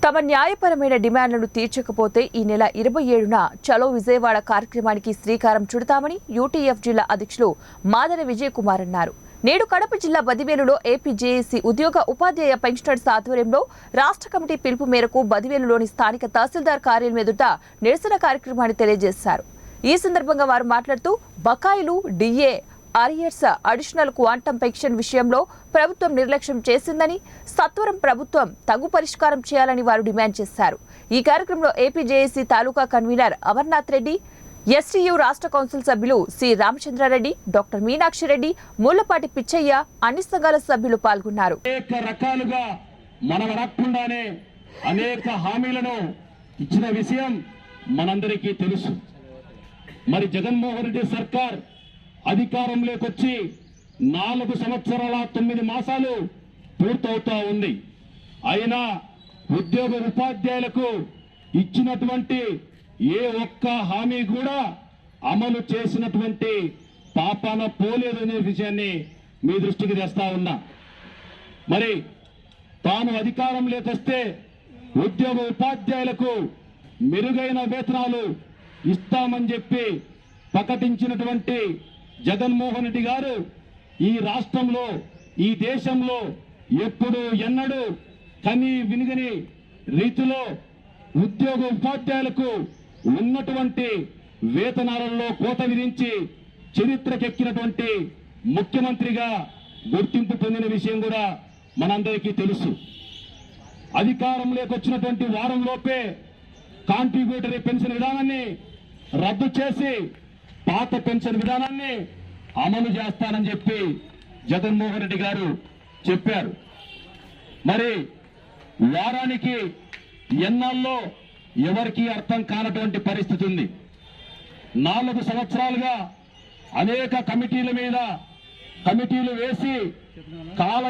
తమ న్యాయపరమైన డిమాండ్లను తీర్చకపోతే ఈ నెల 27న చలో విజయవాడ కార్యక్రమానికి శ్రీకారం చుడతామని యూటీఎఫ్ జిల్లా అధ్యక్షులు మాదన విజయ్ కుమార్ అన్నారు. నేడు కడప జిల్లా బదివేలులో ఏపీ జేఏసీ ఉద్యోగ ఉపాధ్యాయ పెన్షనర్స్ ఆధ్వర్యంలో రాష్ట్ర కమిటీ పిలుపు మేరకు బదివేలులోని స్థానిక తహసీల్దార్ కార్యాలయం ఎదుట నిరసన కార్యక్రమాన్ని తెలియజేశారు. ఈ సందర్భంగా వారు మాట్లాడుతూ బకాయిలు, DA, arrears, additional quantum pension విషయంలో ప్రభుత్వం నిర్లక్ష్యం చేసిందని, సత్వరం ప్రభుత్వం తగు పరిష్కారం చేయాలని వారు డిమాండ్ చేశారు. ఈ కార్యక్రమంలో ఏపీ జేఏసీ తాలూకా కన్వీనర్ అమర్నాథ్ రెడ్డి, ఎస్టీయూ రాష్ట్ర కౌన్సిల్ సభ్యులు సి రామచంద్రారెడ్డి, డాక్టర్ మీనాక్షి రెడ్డి, ముళ్లపాటి పిచ్చయ్య, అన్ని సంఘాల సభ్యులు పాల్గొన్నారు. అనేక హామీలను ఇచ్చిన విషయం మనందరికీ తెలుసు. మరి జగన్మోహన్ రెడ్డి సర్కార్ అధికారంలోకి వచ్చి 4 సంవత్సరాల 9 మాసాలు పూర్తవుతా ఉంది. అయినా ఉద్యోగ ఉపాధ్యాయులకు ఇచ్చినటువంటి ఏ ఒక్క హామీ కూడా అమలు చేసినటువంటి పాపాన పోలేదనే విషయాన్ని మీ దృష్టికి తెస్తా ఉన్నా. మరి తాను అధికారంలోకి వస్తే ఉద్యోగ ఉపాధ్యాయులకు మెరుగైన వేతనాలు ఇస్తామని చెప్పి ప్రకటించినటువంటి జగన్మోహన్ రెడ్డి గారు ఈ రాష్ట్రంలో, ఈ దేశంలో ఎప్పుడు ఎన్నడూ కని వినిగని రీతిలో ఉద్యోగ ఉపాధ్యాయులకు ఉన్నటువంటి వేతనాలలో కోత విధించి చరిత్రకెక్కినటువంటి ముఖ్యమంత్రిగా గుర్తింపు పొందిన విషయం కూడా మనందరికీ తెలుసు. అధికారంలోకి వచ్చినటువంటి వారంలోపే కాంట్రిబ్యూటరీ పెన్షన్ విధానాన్ని రద్దు చేసి పాత పెన్షన్ విధానాన్ని అమలు చేస్తానని చెప్పి జగన్మోహన్ రెడ్డి గారు చెప్పారు. మరి వారానికి ఎన్నాళ్ళలో ఎవరికి అర్థం కానటువంటి పరిస్థితి ఉంది. 4 సంవత్సరాలుగా అనేక కమిటీల మీద కమిటీలు వేసి కాల